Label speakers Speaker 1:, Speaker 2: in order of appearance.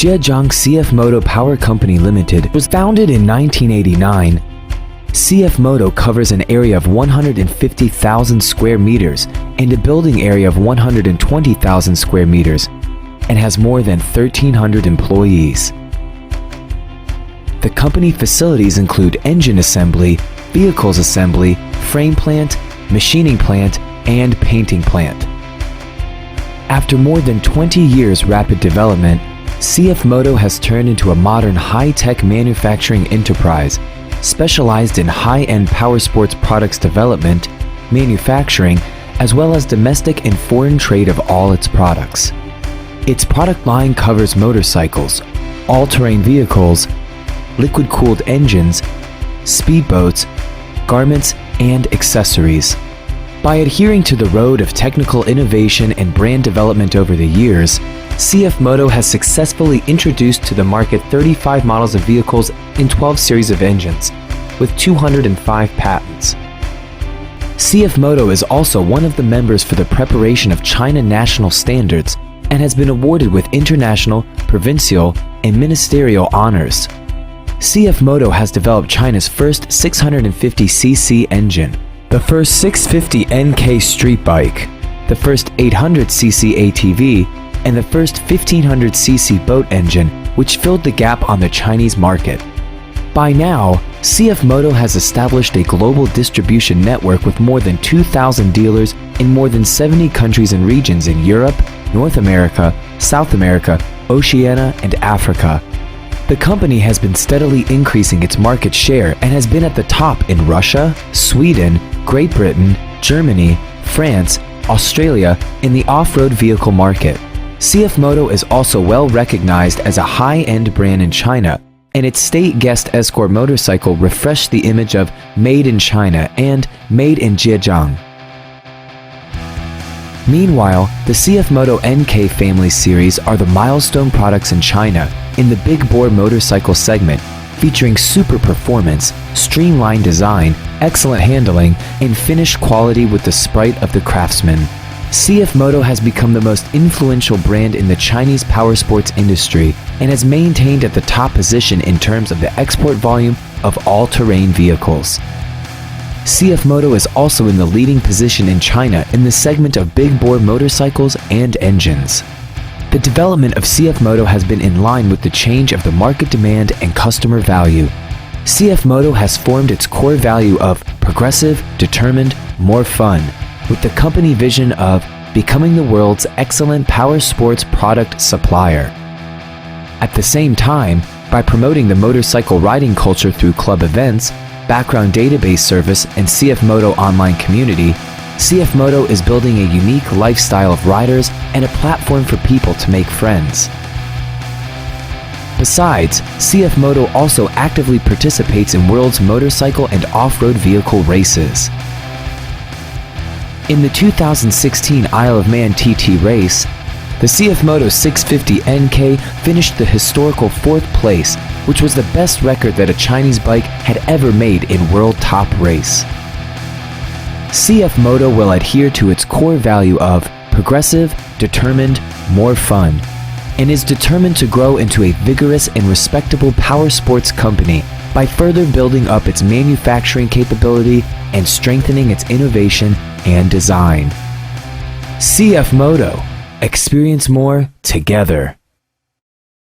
Speaker 1: Zhejiang CFmoto Power Company Limited was founded in 1989. CFmoto covers an area of 150,000 square meters and a building area of 120,000 square meters and has more than 1,300 employees. The company facilities include engine assembly, vehicles assembly, frame plant, machining plant, and painting plant. After more than 20 years rapid development, CFmoto has turned into a modern high-tech manufacturing enterprise specialized in high-end power sports products development, manufacturing, as well as domestic and foreign trade of all its products. Its product line covers motorcycles, all-terrain vehicles, liquid-cooled engines, speedboats, garments, and accessories. By adhering to the road of technical innovation and brand development over the years, CFmoto has successfully introduced to the market 35 models of vehicles in 12 series of engines, with 205 patents. CFmoto is also one of the members for the preparation of China national standards and has been awarded with international, provincial, and ministerial honors. CFmoto has developed China's first 650cc engine, the first 650 NK street bike, the first 800cc ATV, and the first 1500cc boat engine, which filled the gap on the Chinese market. By now, CFmoto has established a global distribution network with more than 2,000 dealers in more than 70 countries and regions in Europe, North America, South America, Oceania, and Africa. The company has been steadily increasing its market share and has been at the top in Russia, Sweden, Great Britain, Germany, France, Australia, in the off-road vehicle market. CFmoto is also well recognized as a high-end brand in China, and its state guest escort motorcycle refreshed the image of Made in China and Made in Zhejiang. Meanwhile, the CFmoto NK family series are the milestone products in China in the big bore motorcycle segment, featuring super performance, streamlined design, excellent handling, and finished quality with the sprite of the craftsman. CFmoto has become the most influential brand in the Chinese powersports industry and has maintained at the top position in terms of the export volume of all-terrain vehicles. CFmoto is also in the leading position in China in the segment of big-bore motorcycles and engines. The development of CFmoto has been in line with the change of the market demand and customer value. CFmoto has formed its core value of progressive, determined, more fun, with the company vision of becoming the world's excellent power sports product supplier. At the same time, by promoting the motorcycle riding culture through club events, background database service, and CFmoto online community, CFmoto is building a unique lifestyle of riders and a platform for people to make friends. Besides, CFmoto also actively participates in world's motorcycle and off-road vehicle races. In the 2016 Isle of Man TT race, the CFmoto 650 NK finished the historical 4th place, which was the best record that a Chinese bike had ever made in World Top Race. CFmoto will adhere to its core value of progressive, determined, more fun, and is determined to grow into a vigorous and respectable power sports company by further building up its manufacturing capability and strengthening its innovation and design. CFmoto. Experience more together.